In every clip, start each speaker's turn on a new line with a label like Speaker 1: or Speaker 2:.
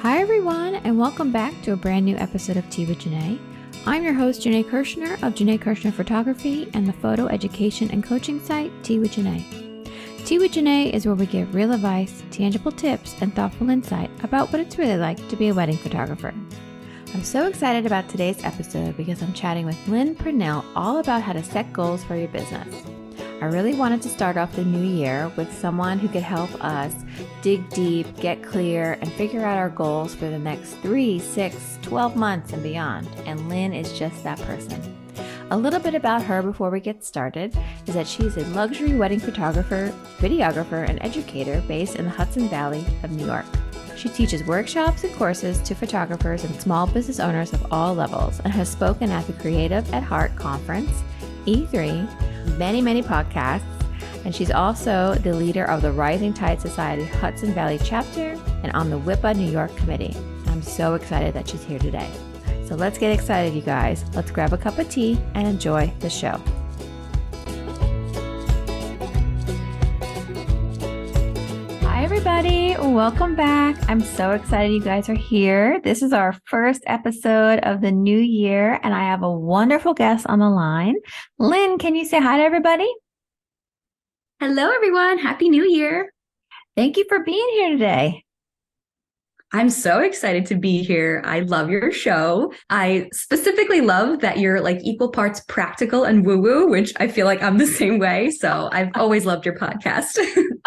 Speaker 1: Hi everyone, and welcome back to a brand new episode of Tea with Jainé. I'm your host, Jainé Kirshner of Jainé Kirshner Photography and the photo education and coaching site, Tea with Jainé. Tea with Jainé is where we give real advice, tangible tips, and thoughtful insight about what it's really like to be a wedding photographer. I'm so excited about today's episode because I'm chatting with Lin Pernille all about how to set goals for your business. I really wanted to start off the new year with someone who could help us dig deep, get clear, and figure out our goals for the next 3, 6, 12 months and beyond. And Lin is just that person. A little bit about her before we get started is that she's a luxury wedding photographer, videographer, and educator based in the Hudson Valley of New York. She teaches workshops and courses to photographers and small business owners of all levels and has spoken at the Creative at Heart Conference, E3, many podcasts, and she's also the leader of the Rising Tide Society Hudson Valley chapter and on the WIPA New York committee. I'm so excited that she's here today. So let's get excited, you guys. Let's grab a cup of tea and enjoy the show. Hi everybody, welcome back. I'm so excited you guys are here. This is our first episode of the new year, and I have a wonderful guest on the line. Lin, can you say hi to everybody?
Speaker 2: Hello, everyone. Happy New Year.
Speaker 1: Thank you for being here today.
Speaker 2: I'm so excited to be here. I love your show. I specifically love that you're like equal parts practical and woo-woo, which I feel like I'm the same way. So I've always loved your podcast.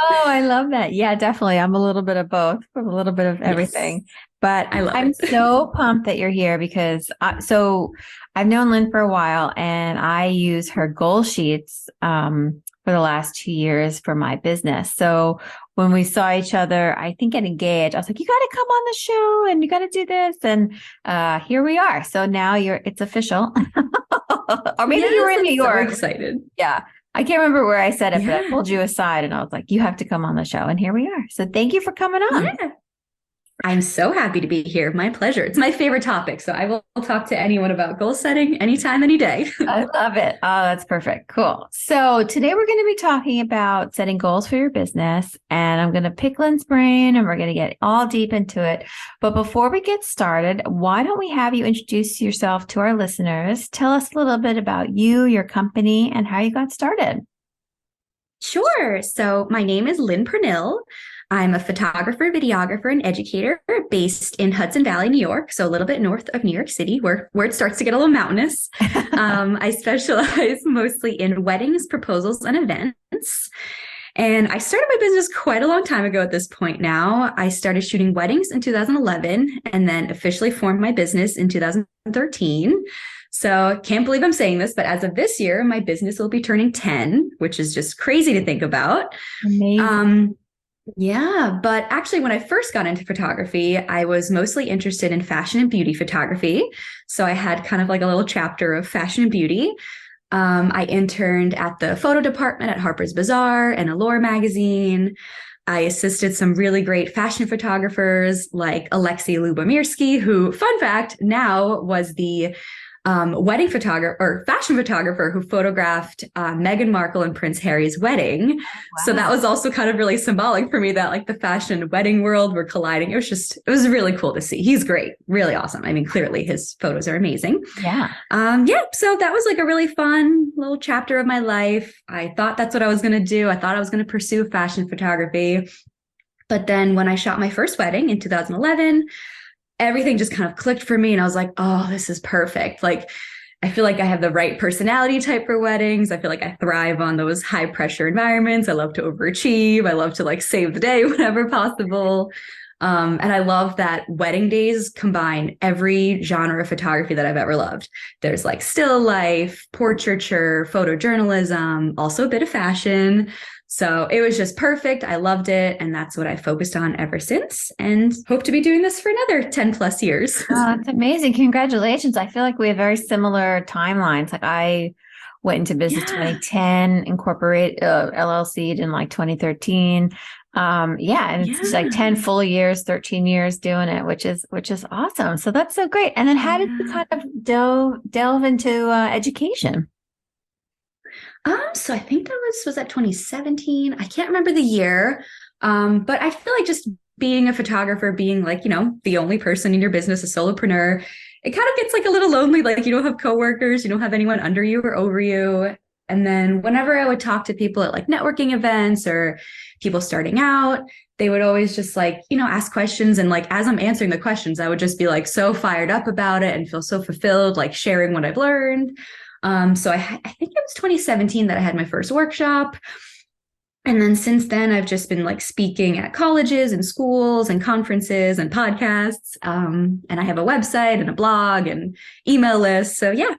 Speaker 1: Oh, I love that. Yeah, definitely. I'm a little bit of both, a little bit of everything. Yes. But I'm so pumped that you're here because so I've known Lin for a while and I use her goal sheets for the last 2 years for my business. So when we saw each other, I think at Engage, I was like, you got to come on the show and you got to do this. And here we are. So now it's official. Or maybe you were in New York.
Speaker 2: So excited.
Speaker 1: Yeah. I can't remember where I said it, but I pulled you aside and I was like, you have to come on the show. And here we are. So thank you for coming on.
Speaker 2: Yeah. I'm so happy to be here. My pleasure. It's my favorite topic. So I will talk to anyone about goal setting anytime, any day.
Speaker 1: I love it. Oh, that's perfect. Cool. So today we're going to be talking about setting goals for your business, and I'm going to pick Lin's brain and we're going to get all deep into it. But before we get started, why don't we have you introduce yourself to our listeners? Tell us a little bit about you, your company, and how you got started.
Speaker 2: Sure. So my name is Lin Pernille. I'm a photographer, videographer, and educator based in Hudson Valley, New York. So a little bit north of New York City, where it starts to get a little mountainous. I specialize mostly in weddings, proposals, and events. And I started my business quite a long time ago at this point now. I started shooting weddings in 2011 and then officially formed my business in 2013. So can't believe I'm saying this, but as of this year, my business will be turning 10, which is just crazy to think about.
Speaker 1: Amazing.
Speaker 2: Yeah, but actually when I first got into photography, I was mostly interested in fashion and beauty photography. So I had kind of like a little chapter of fashion and beauty. I interned at the photo department at Harper's Bazaar and Allure magazine. I assisted some really great fashion photographers like Alexei Lubomirsky, who, fun fact, now was the wedding photographer or fashion photographer who photographed Meghan Markle and Prince Harry's wedding. Wow. So that was also kind of really symbolic for me that like the fashion wedding world were colliding. It was really cool to see. He's great. Really awesome. I mean, clearly his photos are amazing.
Speaker 1: Yeah.
Speaker 2: So that was like a really fun little chapter of my life. I thought that's what I was going to do. I thought I was going to pursue fashion photography. But then when I shot my first wedding in 2011, everything just kind of clicked for me. And I was like, oh, this is perfect. Like, I feel like I have the right personality type for weddings. I feel like I thrive on those high pressure environments. I love to overachieve. I love to like save the day whenever possible. And I love that wedding days combine every genre of photography that I've ever loved. There's like still life, portraiture, photojournalism, also a bit of fashion. So it was just perfect. I loved it. And that's what I focused on ever since and hope to be doing this for another 10 plus years.
Speaker 1: Oh, that's amazing. Congratulations. I feel like we have very similar timelines. Like I went into business 2010, incorporate LLC'd in like 2013. And it's like 10 full years, 13 years doing it, which is awesome. So that's so great. And then how did you kind of delve into education?
Speaker 2: So I think that was that 2017. I can't remember the year. But I feel like just being a photographer, being like, the only person in your business, a solopreneur, it kind of gets like a little lonely. Like you don't have coworkers, you don't have anyone under you or over you. And then whenever I would talk to people at like networking events or people starting out, they would always just like, ask questions. And like, as I'm answering the questions, I would just be like so fired up about it and feel so fulfilled, like sharing what I've learned. So I think it was 2017 that I had my first workshop. And then since then, I've just been like speaking at colleges and schools and conferences and podcasts. And I have a website and a blog and email list. So yeah,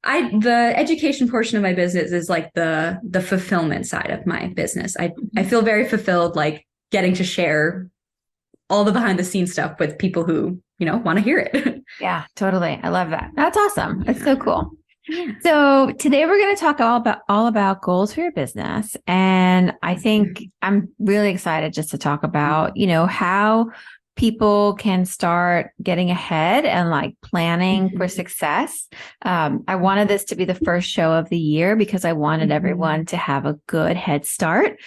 Speaker 2: the education portion of my business is like the fulfillment side of my business. I feel very fulfilled, like getting to share all the behind the scenes stuff with people who, want to hear it.
Speaker 1: Yeah, totally. I love that. That's awesome. It's so cool. Yeah. So today we're going to talk all about goals for your business. And I think I'm really excited just to talk about, how people can start getting ahead and like planning for success. I wanted this to be the first show of the year because I wanted everyone to have a good head start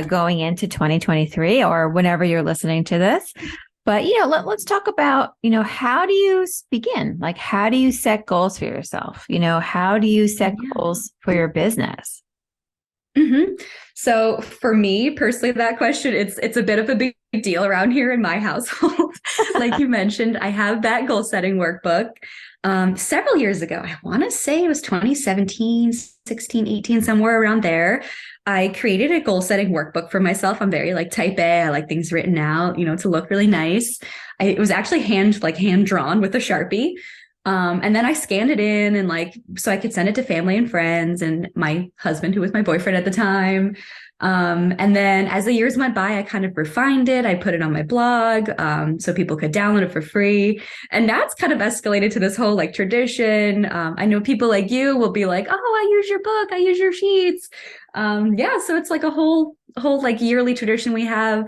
Speaker 1: going into 2023 or whenever you're listening to this. But, let's talk about, how do you begin? Like, how do you set goals for yourself? How do you set goals for your business?
Speaker 2: Mm-hmm. So for me personally, that question, it's a bit of a big deal around here in my household. Like you mentioned, I have that goal setting workbook. Several years ago, I want to say it was 2017, 16, 18, somewhere around there. I created a goal setting workbook for myself. I'm very like type A. I like things written out, to look really nice. It was actually hand drawn with a Sharpie. And then I scanned it in and so I could send it to family and friends and my husband, who was my boyfriend at the time. And then as the years went by, I kind of refined it. I put it on my blog, so people could download it for free. And that's kind of escalated to this whole like tradition. I know people like you will be like, oh, I use your book. I use your sheets. So it's like a whole like yearly tradition we have.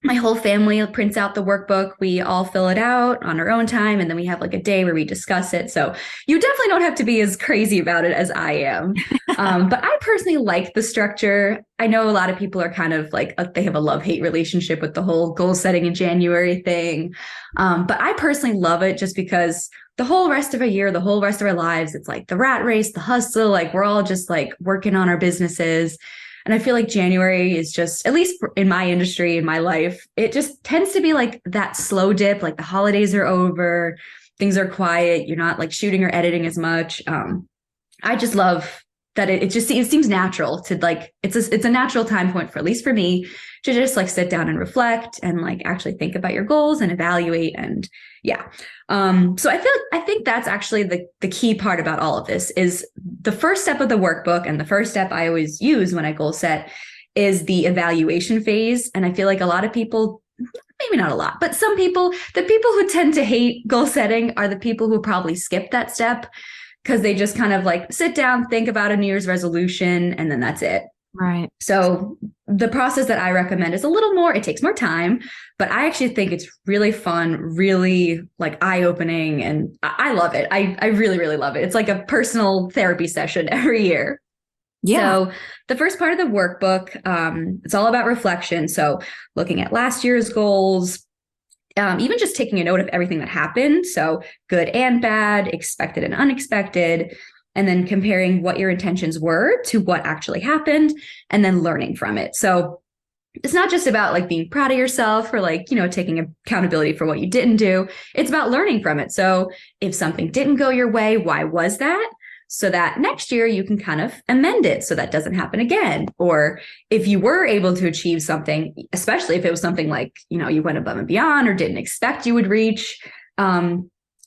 Speaker 2: My whole family prints out the workbook. We all fill it out on our own time. And then we have like a day where we discuss it. So you definitely don't have to be as crazy about it as I am. But I personally like the structure. I know a lot of people are kind of like, they have a love-hate relationship with the whole goal setting in January thing. But I personally love it just because the whole rest of a year, the whole rest of our lives, it's like the rat race, the hustle, like we're all just like working on our businesses. And I feel like January is just, at least in my industry, in my life, it just tends to be like that slow dip, like the holidays are over, things are quiet, you're not like shooting or editing as much. I just love that it seems natural to like, it's a natural time point for, at least for me, to just like sit down and reflect and like actually think about your goals and evaluate. And yeah. So I think that's actually the key part about all of this is the first step of the workbook. And the first step I always use when I goal set is the evaluation phase. And I feel like a lot of people, maybe not a lot, but some people, the people who tend to hate goal setting are the people who probably skip that step because they just kind of like sit down, think about a New Year's resolution, and then that's it.
Speaker 1: Right.
Speaker 2: So the process that I recommend is a little more, it takes more time, but I actually think it's really fun, really like eye-opening, and I love it. I really, really love it. It's like a personal therapy session every year. Yeah. So the first part of the workbook, it's all about reflection. So looking at last year's goals, even just taking a note of everything that happened. So good and bad, expected and unexpected. And then comparing what your intentions were to what actually happened and then learning from it. So it's not just about like being proud of yourself or like, taking accountability for what you didn't do. It's about learning from it. So if something didn't go your way, why was that? So that next year you can kind of amend it so that doesn't happen again. Or if you were able to achieve something, especially if it was something like, you went above and beyond or didn't expect you would reach,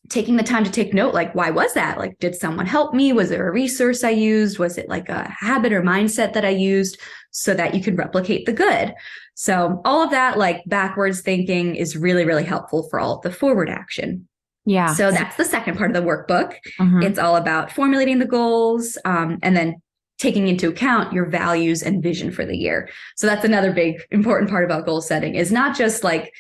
Speaker 2: taking the time to take note, like, why was that? Like, did someone help me? Was there a resource I used? Was it like a habit or mindset that I used so that you can replicate the good? So all of that, like backwards thinking is really, really helpful for all of the forward action.
Speaker 1: Yeah.
Speaker 2: So that's the second part of the workbook. Mm-hmm. It's all about formulating the goals and then taking into account your values and vision for the year. So that's another big important part about goal setting is not just like,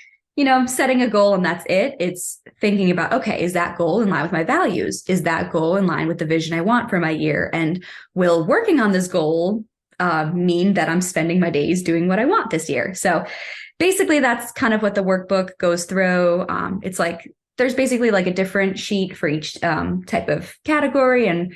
Speaker 2: setting a goal and that's it. It's thinking about, okay, is that goal in line with my values? Is that goal in line with the vision I want for my year? And will working on this goal mean that I'm spending my days doing what I want this year? So basically that's kind of what the workbook goes through. It's like, there's basically like a different sheet for each type of category and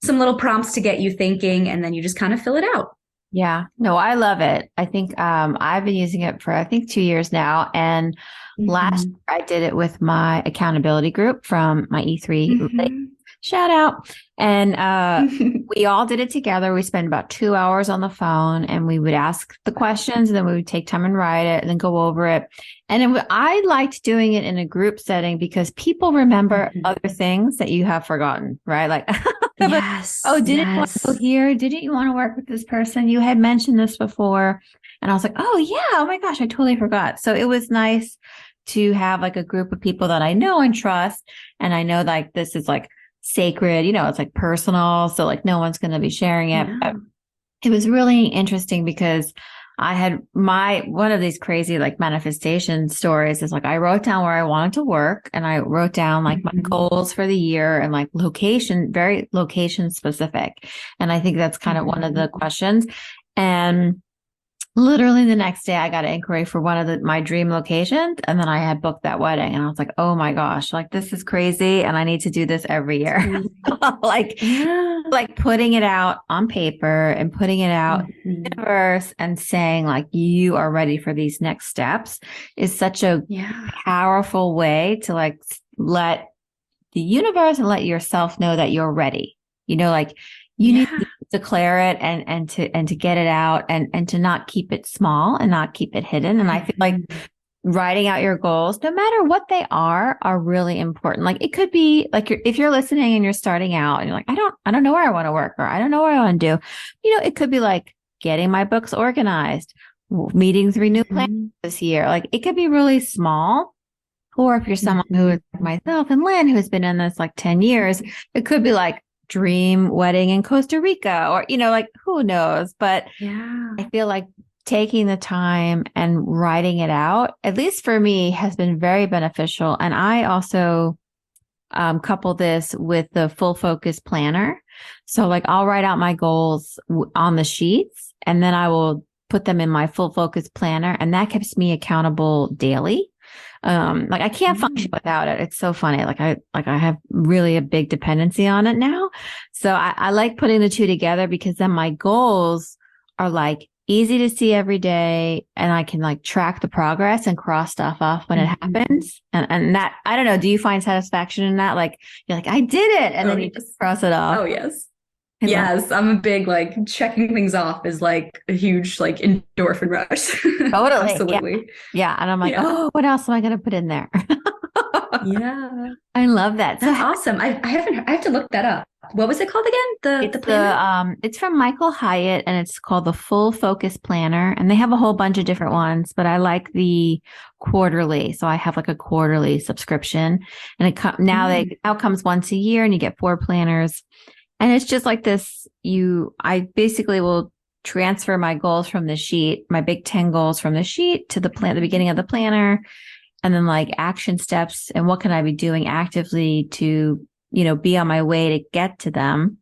Speaker 2: some little prompts to get you thinking, and then you just kind of fill it out.
Speaker 1: Yeah, no, I love it. I think I've been using it for, I think, 2 years now. And last year I did it with my accountability group from my E3 shout out. And we all did it together. We spent about 2 hours on the phone, and we would ask the questions, and then we would take time and write it and then go over it. And I liked doing it in a group setting because people remember other things that you have forgotten, right? Like,
Speaker 2: yes.
Speaker 1: Oh, didn't you want to go here? Didn't you want to work with this person? You had mentioned this before. And I was like, oh yeah, oh my gosh, I totally forgot. So it was nice to have like a group of people that I know and trust. And I know like this is like sacred, it's like personal. So like no one's going to be sharing it. But it was really interesting because I had one of these crazy like manifestation stories is like, I wrote down where I wanted to work, and I wrote down like my goals for the year and like very location specific. And I think that's kind of one of the questions. And literally the next day I got an inquiry for one of my dream locations. And then I had booked that wedding, and I was like, oh my gosh, like this is crazy. And I need to do this every year. like putting it out on paper and putting it out in the universe and saying like, you are ready for these next steps is such a powerful way to like let the universe and let yourself know that you're ready. Like you need to declare it and to get it out and to not keep it small and not keep it hidden. And I feel like writing out your goals, no matter what they are really important. Like it could be like if you're listening and you're starting out and you're like, I don't know where I want to work, or I don't know what I want to do. It could be like getting my books organized, meeting 3 new planners this year. Like it could be really small. Or if you're someone who is like myself and Lynn, who's been in this like 10 years, it could be like dream wedding in Costa Rica, or, like who knows, but I feel like taking the time and writing it out, at least for me, has been very beneficial. And I also couple this with the full focus planner. So like I'll write out my goals on the sheets, and then I will put them in my full focus planner, and that keeps me accountable daily. Like I can't function without it. It's so funny. Like I have really a big dependency on it now. So I like putting the two together, because then my goals are like easy to see every day, and I can like track the progress and cross stuff off when it happens. And that, I don't know, do you find satisfaction in that? Like you're like, I did it. And then you just cross it off.
Speaker 2: Oh yes. Yes, I'm a big like checking things off is like a huge like endorphin rush.
Speaker 1: Totally.
Speaker 2: Absolutely.
Speaker 1: Yeah. And I'm like, oh, what else am I going to put in there?
Speaker 2: Yeah.
Speaker 1: I love that.
Speaker 2: That's awesome. I have to look that up. What was it called again? The planner?
Speaker 1: It's from Michael Hyatt, and it's called the Full Focus Planner. And they have a whole bunch of different ones, but I like the quarterly. So I have like a quarterly subscription, and it now comes once a year, and you get 4 planners. And it's just like this, I basically will transfer my goals from the sheet, my big 10 goals from the sheet to the beginning of the planner, and then like action steps and what can I be doing actively to, be on my way to get to them.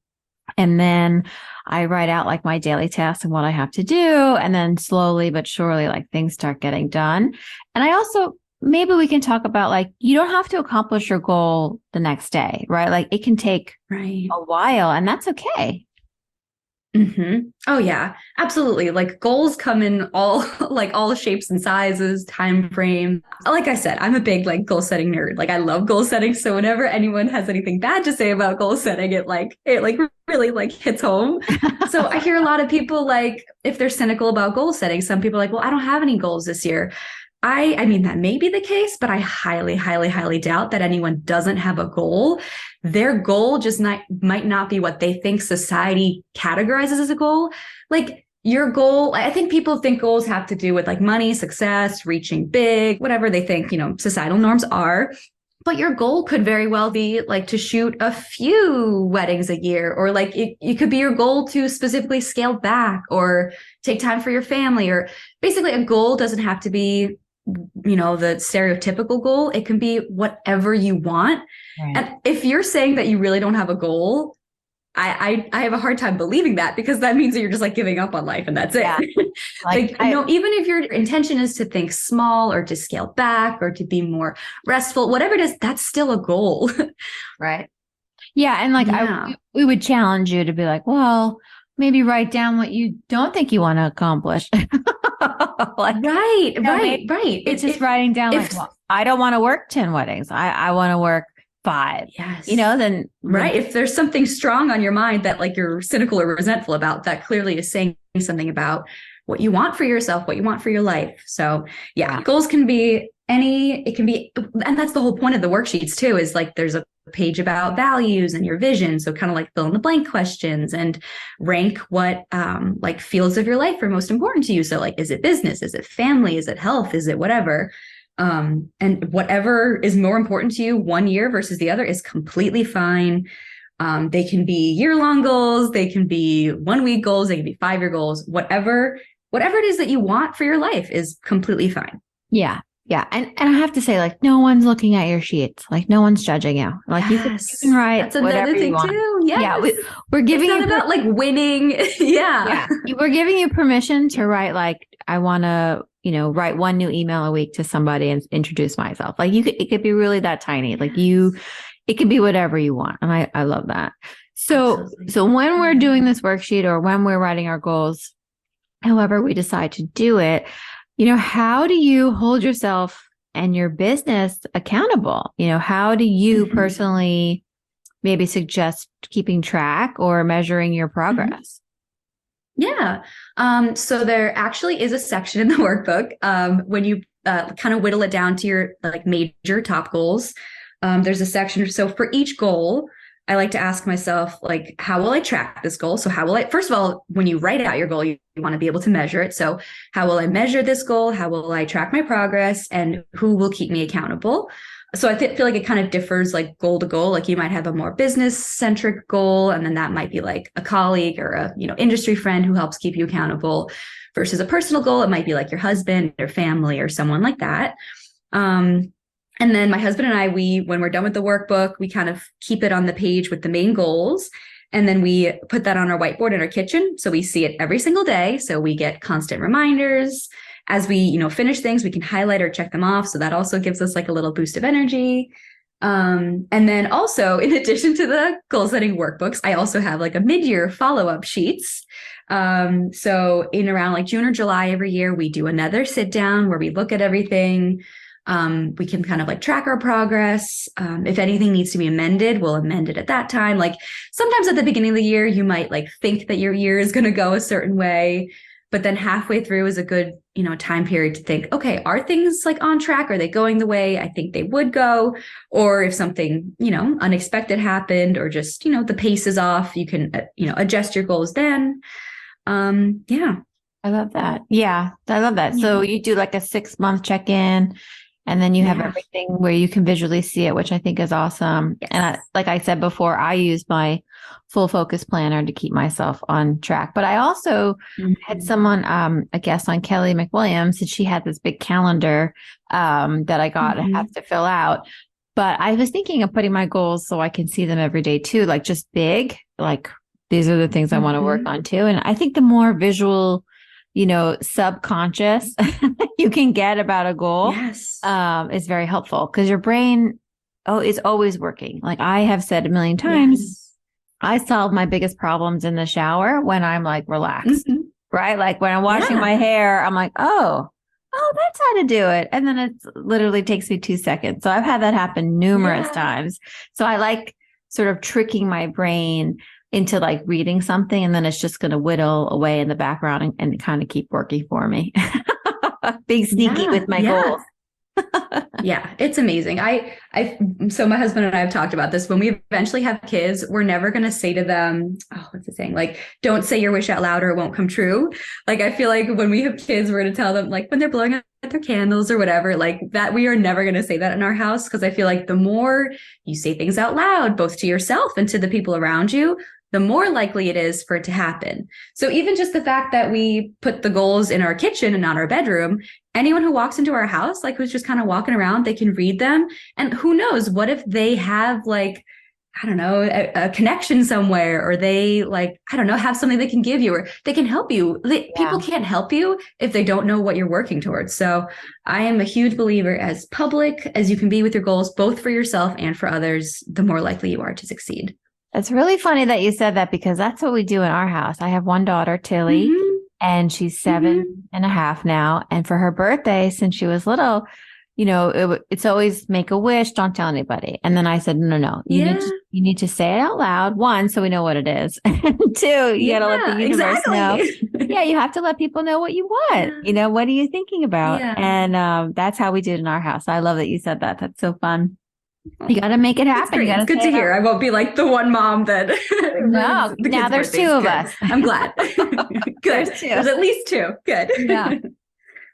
Speaker 1: And then I write out like my daily tasks and what I have to do. And then slowly but surely, like things start getting done. And I also, maybe we can talk about like, you don't have to accomplish your goal the next day, right? Like it can take a while, and that's okay.
Speaker 2: Oh yeah, absolutely. Like goals come in all shapes and sizes, time frame. Like I said, I'm a big like goal setting nerd. Like I love goal setting. So whenever anyone has anything bad to say about goal setting, it really like hits home. So I hear a lot of people like, if they're cynical about goal setting, some people are like, well, I don't have any goals this year. I mean, that may be the case, but I highly, highly, highly doubt that anyone doesn't have a goal. Their goal just might not be what they think society categorizes as a goal. Like your goal, I think people think goals have to do with like money, success, reaching big, whatever they think, societal norms are. But your goal could very well be like to shoot a few weddings a year, or like it could be your goal to specifically scale back or take time for your family, or basically a goal doesn't have to be the stereotypical goal. It can be whatever you want. Right. And if you're saying that you really don't have a goal, I have a hard time believing that, because that means that you're just like giving up on life and that's it.
Speaker 1: Yeah.
Speaker 2: Like, even if your intention is to think small or to scale back or to be more restful, whatever it is, that's still a goal.
Speaker 1: Right. Yeah. And like, we would challenge you to be like, well, maybe write down what you don't think you want to accomplish. Like,
Speaker 2: right.
Speaker 1: It's just writing down like, well, I don't want to work 10 weddings. I want to work 5.
Speaker 2: Yes.
Speaker 1: Then.
Speaker 2: Right. If there's something strong on your mind that like you're cynical or resentful about, that clearly is saying something about what you want for yourself, what you want for your life. So goals can be and that's the whole point of the worksheets too, is like there's a page about values and your vision. So kind of like fill in the blank questions and rank what like fields of your life are most important to you. So like, is it business? Is it family? Is it health? Is it whatever? And whatever is more important to you one year versus the other is completely fine. They can be year-long goals. They can be 1-week goals. They can be 5-year goals. Whatever it is that you want for your life is completely fine.
Speaker 1: Yeah. Yeah. And I have to say, like, no one's looking at your sheets. Like, no one's judging you. Like, you can write
Speaker 2: That's whatever you want. Too. Yes.
Speaker 1: Yeah. We're giving you
Speaker 2: about like winning. Yeah.
Speaker 1: We're giving you permission to write, like, I want to, write 1 new email a week to somebody and introduce myself. Like, it could be really that tiny. Like it could be whatever you want. And I love that. So when we're doing this worksheet or when we're writing our goals, however we decide to do it, how do you hold yourself and your business accountable? How do you personally maybe suggest keeping track or measuring your progress?
Speaker 2: Yeah. So there actually is a section in the workbook when you kind of whittle it down to your like major top goals. There's a section. So for each goal, I like to ask myself, like, how will I track this goal? So first of all, when you write out your goal, you want to be able to measure it. So how will I measure this goal? How will I track my progress? And who will keep me accountable? So I feel like it kind of differs like goal to goal. Like you might have a more business centric goal, and then that might be like a colleague or a, industry friend who helps keep you accountable, versus a personal goal. It might be like your husband or family or someone like that. And then my husband and I, when we're done with the workbook, we kind of keep it on the page with the main goals. And then we put that on our whiteboard in our kitchen. So we see it every single day. So we get constant reminders. As we, finish things, we can highlight or check them off. So that also gives us like a little boost of energy. And then also, in addition to the goal setting workbooks, I also have like a mid-year follow-up sheets. So in around like June or July every year, we do another sit down where we look at everything. We can kind of like track our progress. If anything needs to be amended, we'll amend it at that time. Like sometimes at the beginning of the year, you might like think that your year is going to go a certain way, but then halfway through is a good, time period to think, okay, are things like on track? Are they going the way I think they would go? Or if something, unexpected happened, or just, the pace is off, you can, adjust your goals then. Yeah.
Speaker 1: I love that. Yeah, I love that. Yeah. So you do like a 6-month check-in, and then you have everything where you can visually see it, which I think is awesome. Yes. And like I said before, I use my full focus planner to keep myself on track. But I also had someone, a guest on, Kelly McWilliams, and she had this big calendar that I got and have to fill out. But I was thinking of putting my goals so I can see them every day too, like just big, like these are the things I want to work on too. And I think the more visual, subconscious you can get about a goal is very helpful, because your brain is always working. Like I have said a million times, I solve my biggest problems in the shower when I'm like relaxed, right? Like when I'm washing my hair, I'm like, oh, that's how to do it. And then it literally takes me 2 seconds. So I've had that happen numerous times. So I like sort of tricking my brain into like reading something, and then it's just going to whittle away in the background and kind of keep working for me. Being sneaky with my goals.
Speaker 2: Yeah, it's amazing. So my husband and I have talked about this. When we eventually have kids, we're never going to say to them, what's the saying? Like, don't say your wish out loud or it won't come true. Like, I feel like when we have kids, we're going to tell them, like, when they're blowing out their candles or whatever, like that, we are never going to say that in our house. Because I feel like the more you say things out loud, both to yourself and to the people around you, the more likely it is for it to happen. So even just the fact that we put the goals in our kitchen and not our bedroom, anyone who walks into our house, like who's just kind of walking around, they can read them. And who knows, what if they have like I don't know, a connection somewhere, or they like, I don't know, have something they can give you, or they can help you. People can't help you if they don't know what you're working towards. So I am a huge believer, as public as you can be with your goals, both for yourself and for others, the more likely you are to succeed.
Speaker 1: It's really funny that you said that, because that's what we do in our house. I have one daughter, Tilly, and she's 7.5 now. And for her birthday, since she was little, it's always make a wish, don't tell anybody. And then I said, no, you need to say it out loud. One, so we know what it is. And two, you got to let the universe know. Yeah, you have to let people know what you want. What are you thinking about? Yeah. And that's how we do it in our house. I love that you said that. That's so fun. You got to make it happen.
Speaker 2: It's good to hear. I won't be like the one mom that.
Speaker 1: No, now there's two of us.
Speaker 2: I'm glad. Good. There's at least two. Good.
Speaker 1: Yeah.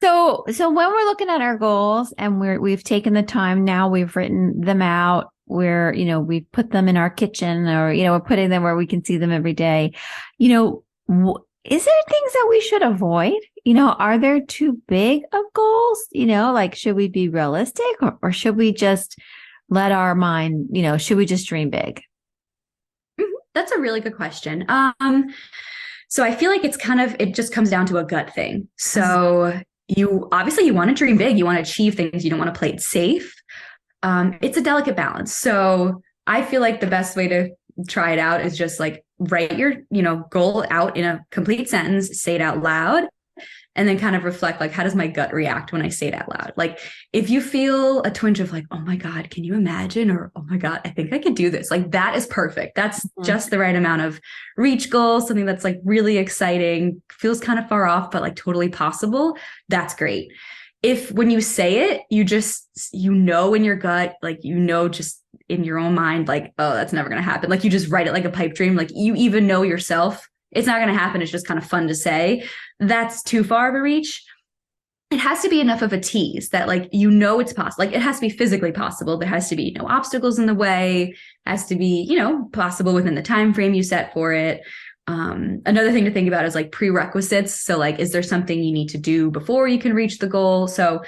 Speaker 1: So when we're looking at our goals and we've taken the time now, we've written them out, we've put them in our kitchen, or, we're putting them where we can see them every day. Is there things that we should avoid? Are there too big of goals? Like, should we be realistic, or should we just let our mind, should we just dream big?
Speaker 2: That's a really good question. So I feel like it just comes down to a gut thing. So you want to dream big, you want to achieve things, you don't want to play it safe. It's a delicate balance. So I feel like the best way to try it out is just like write your, goal out in a complete sentence, say it out loud, and then kind of reflect, like, how does my gut react when I say it out loud? Like, if you feel a twinge of like, oh my God, can you imagine? Or, oh my God, I think I could do this. Like, that is perfect. That's just the right amount of reach goal, something that's like really exciting, feels kind of far off, but like totally possible. That's great. If when you say it, you just, in your gut, like, just in your own mind, like, oh, that's never going to happen. Like, you just write it like a pipe dream. Like, you even know yourself, it's not going to happen. It's just kind of fun to say. That's too far of a reach. It has to be enough of a tease that, like, it's possible. Like, it has to be physically possible. There has to be no obstacles in the way. It has to be, possible within the time frame you set for it. Another thing to think about is like prerequisites. So like, is there something you need to do before you can reach the goal? So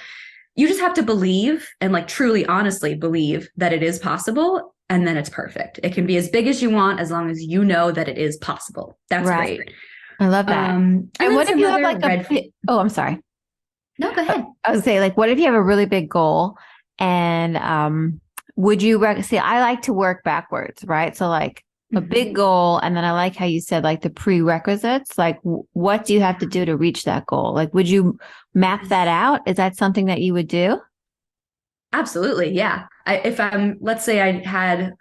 Speaker 2: you just have to believe, and like truly, honestly believe that it is possible. And then it's perfect. It can be as big as you want, as long as you know that it is possible. That's right. Great.
Speaker 1: I love that. And what if you have like I'm sorry.
Speaker 2: No, go ahead.
Speaker 1: I would say, like, what if you have a really big goal, and would you see, I like to work backwards, right? So like a big goal. And then I like how you said, like, the prerequisites, like what do you have to do to reach that goal? Like, would you map that out? Is that something that you would do?
Speaker 2: Absolutely. Yeah. Let's say I had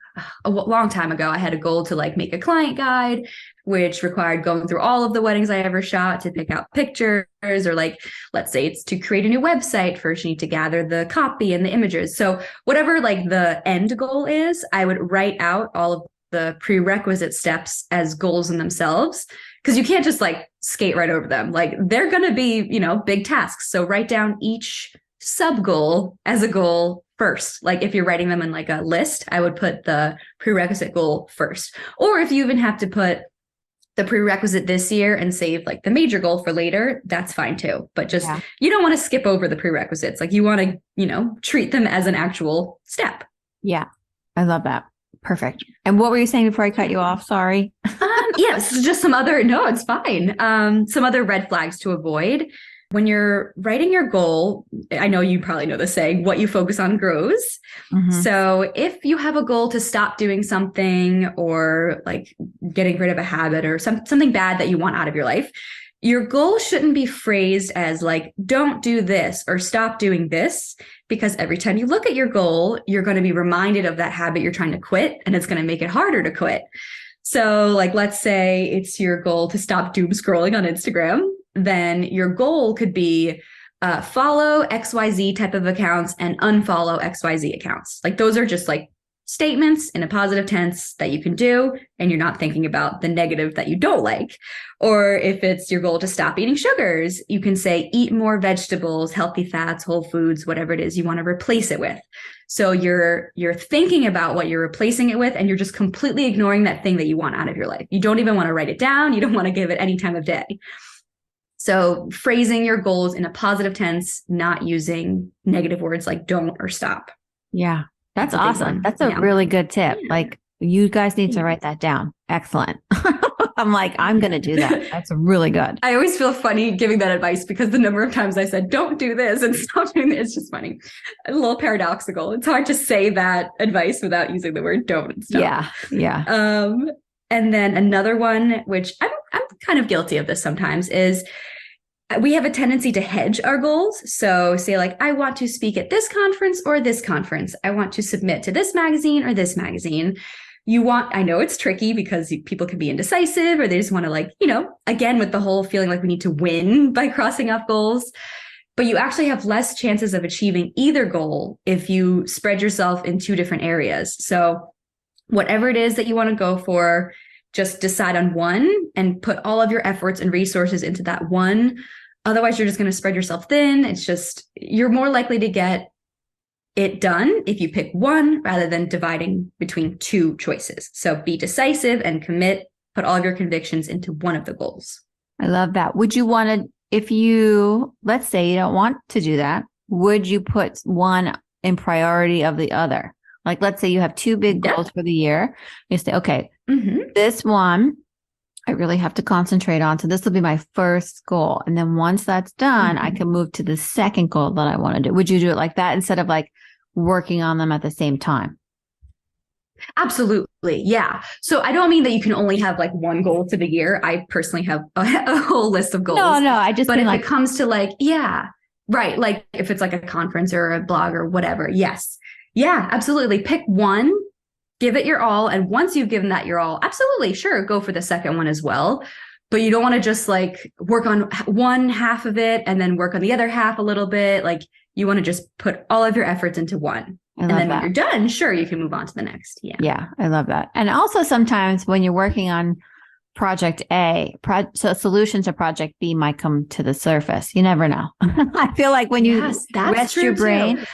Speaker 2: a long time ago, I had a goal to like make a client guide, which required going through all of the weddings I ever shot to pick out pictures, or like, let's say it's to create a new website. First, you need to gather the copy and the images. So whatever like the end goal is, I would write out all of the prerequisite steps as goals in themselves, because you can't just like skate right over them. Like, they're going to be, big tasks. So write down each sub goal as a goal first. Like, if you're writing them in like a list, I would put the prerequisite goal first. Or if you even have to put the prerequisite this year and save like the major goal for later, that's fine too. But just, you don't want to skip over the prerequisites. Like, you want to, treat them as an actual step.
Speaker 1: Yeah. I love that. Perfect. And what were you saying before I cut you off? Sorry.
Speaker 2: This is just no, it's fine. Some other red flags to avoid. When you're writing your goal, I know you probably know the saying, what you focus on grows. So if you have a goal to stop doing something, or like getting rid of a habit, or something bad that you want out of your life, your goal shouldn't be phrased as like, don't do this or stop doing this, because every time you look at your goal, you're going to be reminded of that habit you're trying to quit, and it's going to make it harder to quit. So like, let's say it's your goal to stop doom scrolling on Instagram. Then your goal could be follow XYZ type of accounts and unfollow XYZ accounts. Like, those are just like statements in a positive tense that you can do, and you're not thinking about the negative that you don't like. Or if it's your goal to stop eating sugars, you can say eat more vegetables, healthy fats, whole foods, whatever it is you want to replace it with. So you're thinking about what you're replacing it with, and you're just completely ignoring that thing that you want out of your life. You don't even want to write it down. You don't want to give it any time of day. So phrasing your goals in a positive tense, not using negative words like don't or stop.
Speaker 1: Yeah, that's awesome. That's a really good tip. Yeah. Like, You guys need to write that down. Excellent. I'm like, I'm going to do that. That's really good.
Speaker 2: I always feel funny giving that advice because the number of times I said, don't do this and stop doing this. It's just funny. A little paradoxical. It's hard to say that advice without using the word don't and stuff.
Speaker 1: Yeah. Yeah.
Speaker 2: And then another one, which I'm kind of guilty of this sometimes, is we have a tendency to hedge our goals. So say like, I want to speak at this conference or this conference. I want to submit to this magazine or this magazine. I know it's tricky because people can be indecisive or they just want to like, again, with the whole feeling like we need to win by crossing off goals, but you actually have less chances of achieving either goal if you spread yourself in two different areas. So whatever it is that you want to go for, just decide on one and put all of your efforts and resources into that one. Otherwise, you're just going to spread yourself thin. It's just, you're more likely to get it done if you pick one rather than dividing between two choices. So be decisive and commit, put all of your convictions into one of the goals.
Speaker 1: I love that. Would you want to, if you, let's say you don't want to do that, would you put one in priority of the other? Like, let's say you have two big goals for the year. You say, okay, this one I really have to concentrate on. So this will be my first goal. And then once that's done, I can move to the second goal that I want to do. Would you do it like that instead of like working on them at the same time?
Speaker 2: Absolutely. Yeah. So I don't mean that you can only have like one goal for the year. I personally have a whole list of goals.
Speaker 1: No, I just
Speaker 2: but
Speaker 1: mean
Speaker 2: if
Speaker 1: like,
Speaker 2: it comes to like, yeah, right. Like if it's like a conference or a blog or whatever. Yes. Yeah, absolutely. Pick one, give it your all. And once you've given that your all, absolutely, sure, go for the second one as well. But you don't want to just like work on one half of it and then work on the other half a little bit. Like you want to just put all of your efforts into one. And then when you're done, sure, you can move on to the next.
Speaker 1: Yeah, I love that. And also sometimes when you're working on project A, so solutions to project B might come to the surface. You never know. I feel like when you rest your brain,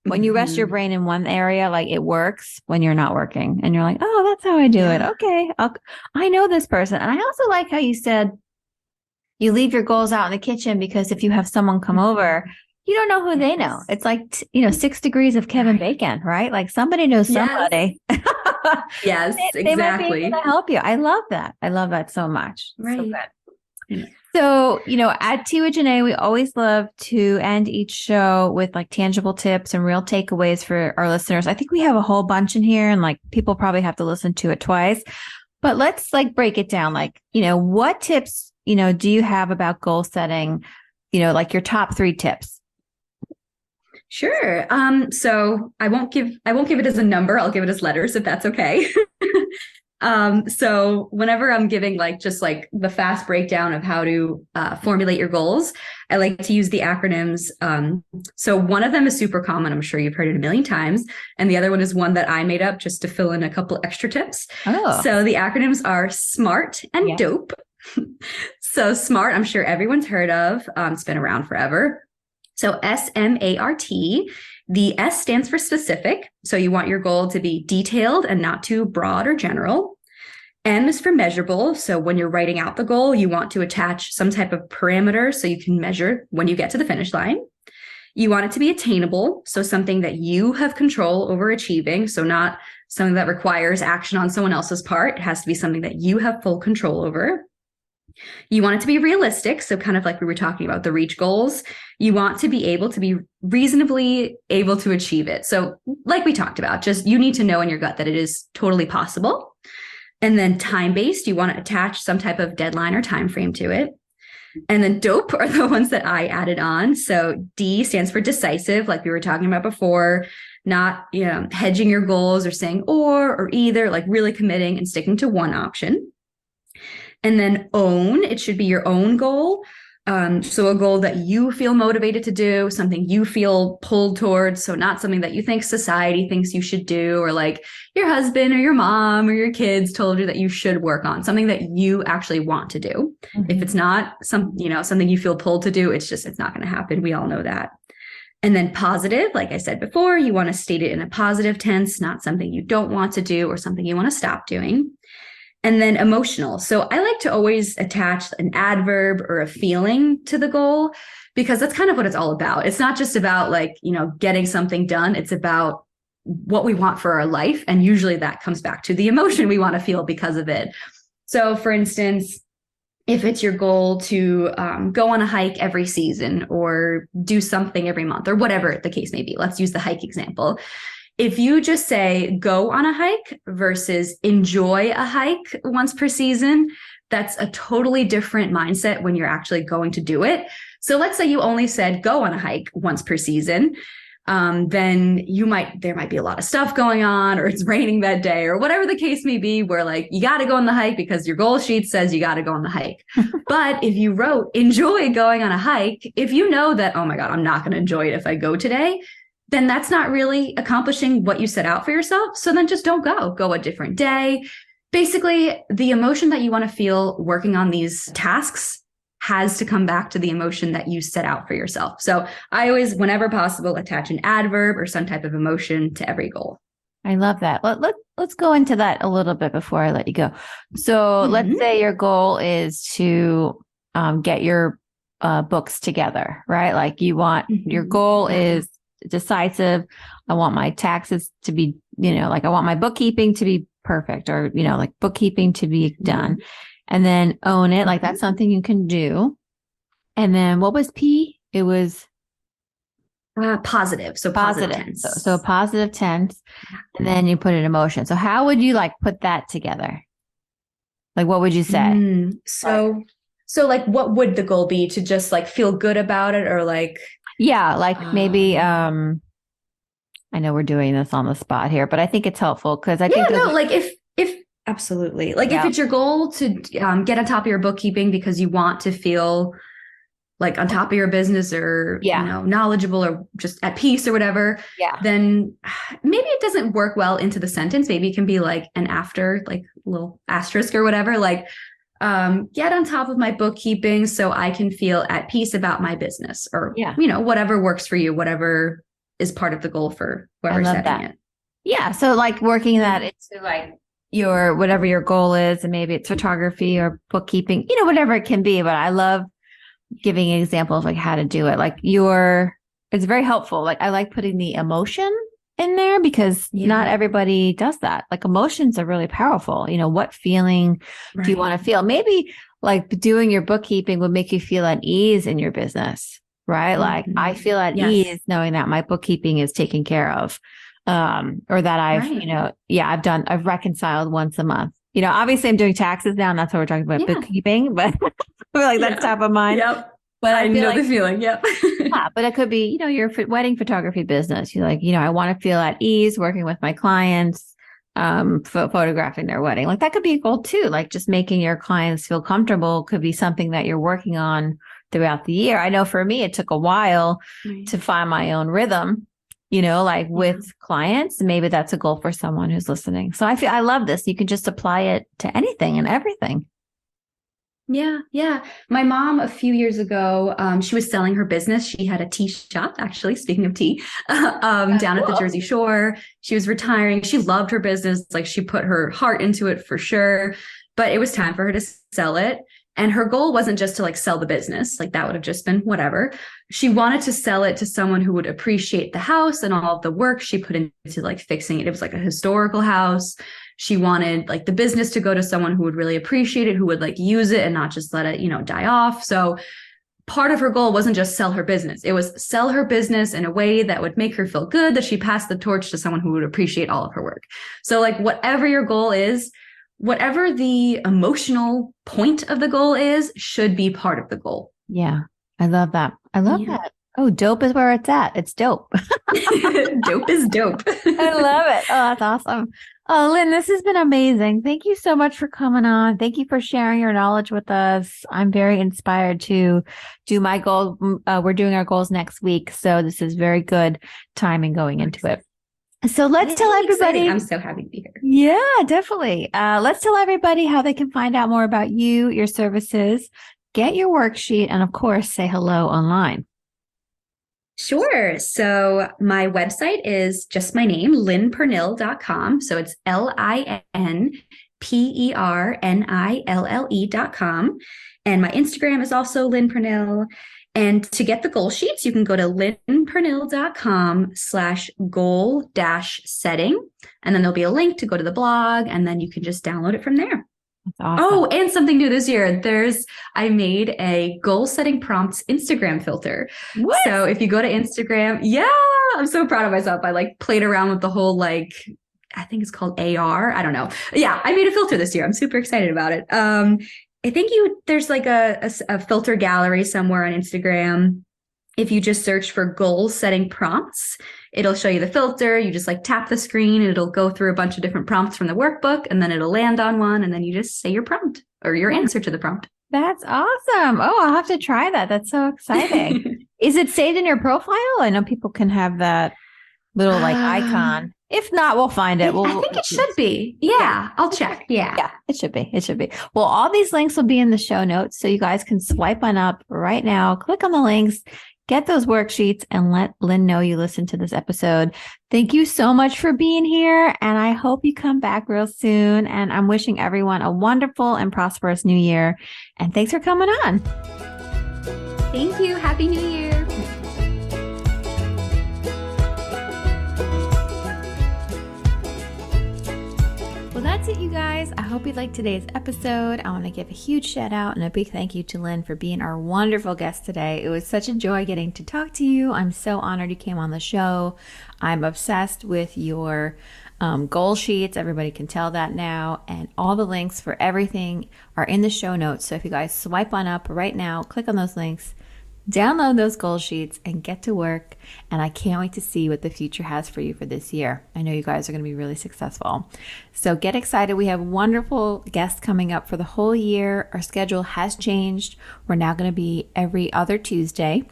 Speaker 1: when you rest your brain in one area, like it works when you're not working and you're like, oh, that's how I do it. Okay. I know this person. And I also like how you said you leave your goals out in the kitchen because if you have someone come over, you don't know who they know. It's like, 6 degrees of Kevin Bacon, right? Like somebody knows somebody.
Speaker 2: Yes,
Speaker 1: they might be able to help you. I love that. I love that so much.
Speaker 2: Right.
Speaker 1: So, at Tea With Jainé, we always love to end each show with like tangible tips and real takeaways for our listeners. I think we have a whole bunch in here and like people probably have to listen to it twice, but let's like break it down. Like, what tips, do you have about goal setting, like your top 3 tips?
Speaker 2: Sure. So I won't give it as a number. I'll give it as letters if that's okay. So whenever I'm giving just the fast breakdown of how to formulate your goals, I like to use the acronyms. So one of them is super common. I'm sure you've heard it a million times. And the other one is one that I made up just to fill in a couple extra tips. Oh. So the acronyms are SMART and DOPE. So SMART, I'm sure everyone's heard of. It's been around forever. So SMART, the S stands for specific. So you want your goal to be detailed and not too broad or general. M is for measurable. So when you're writing out the goal, you want to attach some type of parameter so you can measure when you get to the finish line. You want it to be attainable. So something that you have control over achieving. So not something that requires action on someone else's part. It has to be something that you have full control over. You want it to be realistic. So kind of like we were talking about the reach goals, you want to be able to be reasonably able to achieve it. So like we talked about, just you need to know in your gut that it is totally possible. And then time-based, you want to attach some type of deadline or time frame to it. And then DOPE are the ones that I added on. So D stands for decisive, like we were talking about before, not hedging your goals or saying or either, like really committing and sticking to one option. And then OWN, it should be your own goal. So a goal that you feel motivated to do, something you feel pulled towards. So not something that you think society thinks you should do, or like your husband or your mom or your kids told you that you should work on, something that you actually want to do. Mm-hmm. If it's not something you feel pulled to do, it's not going to happen. We all know that. And then positive, like I said before, you want to state it in a positive tense, not something you don't want to do or something you want to stop doing. And then emotional. So I like to always attach an adverb or a feeling to the goal, because that's kind of what it's all about. It's not just about getting something done. It's about what we want for our life. And usually that comes back to the emotion we want to feel because of it. So for instance, if it's your goal to go on a hike every season or do something every month or whatever the case may be, let's use the hike example. If you just say go on a hike versus enjoy a hike once per season, that's a totally different mindset when you're actually going to do it. So let's say you only said go on a hike once per season. Then there might be a lot of stuff going on, or it's raining that day, or whatever the case may be, where like you got to go on the hike because your goal sheet says you got to go on the hike. But if you wrote enjoy going on a hike, if you know that, oh my God, I'm not going to enjoy it if I go today, then that's not really accomplishing what you set out for yourself. So then just don't go a different day. Basically, the emotion that you want to feel working on these tasks has to come back to the emotion that you set out for yourself. So I always, whenever possible, attach an adverb or some type of emotion to every goal.
Speaker 1: I love that. Let's go into that a little bit before I let you go. So let's say your goal is to get your books together, right? Like you want, your goal is decisive. I want my taxes to be, like I want my bookkeeping to be perfect, or, like bookkeeping to be done. And then own it. Like that's something you can do. And then what was P? It was
Speaker 2: positive. So positive tense.
Speaker 1: So a positive tense. And then you put it in motion. So how would you like put that together? Like, what would you say?
Speaker 2: So like, what would the goal be? To just like feel good about it, or like,
Speaker 1: yeah, like maybe, I know we're doing this on the spot here, but I think it's helpful because I think
Speaker 2: like if absolutely. Like if it's your goal to get on top of your bookkeeping because you want to feel like on top of your business, or, knowledgeable, or just at peace or whatever, then maybe it doesn't work well into the sentence. Maybe it can be like an after, like a little asterisk or whatever, like, get on top of my bookkeeping so I can feel at peace about my business, or, whatever works for you, whatever is part of the goal for whoever's setting it.
Speaker 1: Yeah. So like working that into like whatever your goal is, and maybe it's photography or bookkeeping, whatever it can be. But I love giving an example of like how to do it. Like it's very helpful. Like I like putting the emotion in there because not everybody does that. Like emotions are really powerful. What feeling do you want to feel? Maybe like doing your bookkeeping would make you feel at ease in your business, right? Like I feel at ease knowing that my bookkeeping is taken care of. Or that I've reconciled once a month. Obviously I'm doing taxes now, and that's what we're talking about, bookkeeping, but I feel like that's top of mind.
Speaker 2: Yep. But I know the feeling. Yep.
Speaker 1: But it could be, your wedding photography business. You're like, I want to feel at ease working with my clients, photographing their wedding. Like that could be a goal too. Like just making your clients feel comfortable could be something that you're working on throughout the year. I know for me, it took a while to find my own rhythm. With clients, maybe that's a goal for someone who's listening. So I love this. You can just apply it to anything and everything.
Speaker 2: Yeah. Yeah. My mom, a few years ago, she was selling her business. She had a tea shop, actually, speaking of tea, down at the Jersey Shore. She was retiring. She loved her business. Like she put her heart into it for sure, but it was time for her to sell it. And her goal wasn't just to like sell the business. Like that would have just been whatever. She wanted to sell it to someone who would appreciate the house and all of the work she put into like fixing it. It was like a historical house. She wanted like the business to go to someone who would really appreciate it, who would like use it and not just let it, die off. So part of her goal wasn't just sell her business. It was sell her business in a way that would make her feel good, that she passed the torch to someone who would appreciate all of her work. So like whatever your goal is, whatever the emotional point of the goal is, should be part of the goal.
Speaker 1: Yeah. I love that. I love that. Oh, dope is where it's at. It's dope.
Speaker 2: Dope is dope.
Speaker 1: I love it. Oh, that's awesome. Oh, Lin, this has been amazing. Thank you so much for coming on. Thank you for sharing your knowledge with us. I'm very inspired to do my goal. We're doing our goals next week. So this is very good timing going into it. So let's tell everybody.
Speaker 2: Exciting. I'm so happy to be here.
Speaker 1: Yeah, definitely. Let's tell everybody how they can find out more about you, your services, get your worksheet, and of course, say hello online.
Speaker 2: Sure. So my website is just my name, linpernille.com. So it's LinPernille.com. And my Instagram is also Lin Pernille. And to get the goal sheets, you can go to linpernille.com/goal-setting. And then there'll be a link to go to the blog, and then you can just download it from there.
Speaker 1: That's awesome.
Speaker 2: Oh, and something new this year. I made a goal setting prompts Instagram filter.
Speaker 1: What?
Speaker 2: So if you go to Instagram, I'm so proud of myself. I like played around with the whole, I think it's called AR. I don't know. Yeah, I made a filter this year. I'm super excited about it. I think there's like a filter gallery somewhere on Instagram. If you just search for goal setting prompts, it'll show you the filter. You just tap the screen and it'll go through a bunch of different prompts from the workbook, and then it'll land on one, and then you just say your prompt or your answer to the prompt.
Speaker 1: That's awesome. Oh, I'll have to try that. That's so exciting. Is it saved in your profile? I know people can have that little icon. If not, we'll find it.
Speaker 2: I think it should be. Yeah, I'll check.
Speaker 1: Yeah, it should be. It should be. Well, all these links will be in the show notes, so you guys can swipe on up right now, click on the links, get those worksheets, and let Lin know you listened to this episode. Thank you so much for being here, and I hope you come back real soon. And I'm wishing everyone a wonderful and prosperous new year. And thanks for coming on.
Speaker 2: Thank you. Happy New Year.
Speaker 1: Well, that's it, you guys. I hope you liked today's episode. I want to give a huge shout out and a big thank you to Lin for being our wonderful guest today. It was such a joy getting to talk to you. I'm so honored you came on the show. I'm obsessed with your goal sheets. Everybody can tell that now. And all the links for everything are in the show notes. So if you guys swipe on up right now, click on those links, download those goal sheets, and get to work. And I can't wait to see what the future has for you for this year. I know you guys are going to be really successful. So get excited. We have wonderful guests coming up for the whole year. Our schedule has changed. We're now going to be every other Tuesday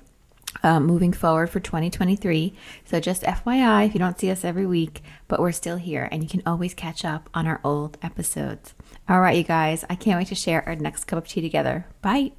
Speaker 1: moving forward for 2023. So just FYI, if you don't see us every week, but we're still here, and you can always catch up on our old episodes. All right, you guys, I can't wait to share our next cup of tea together. Bye.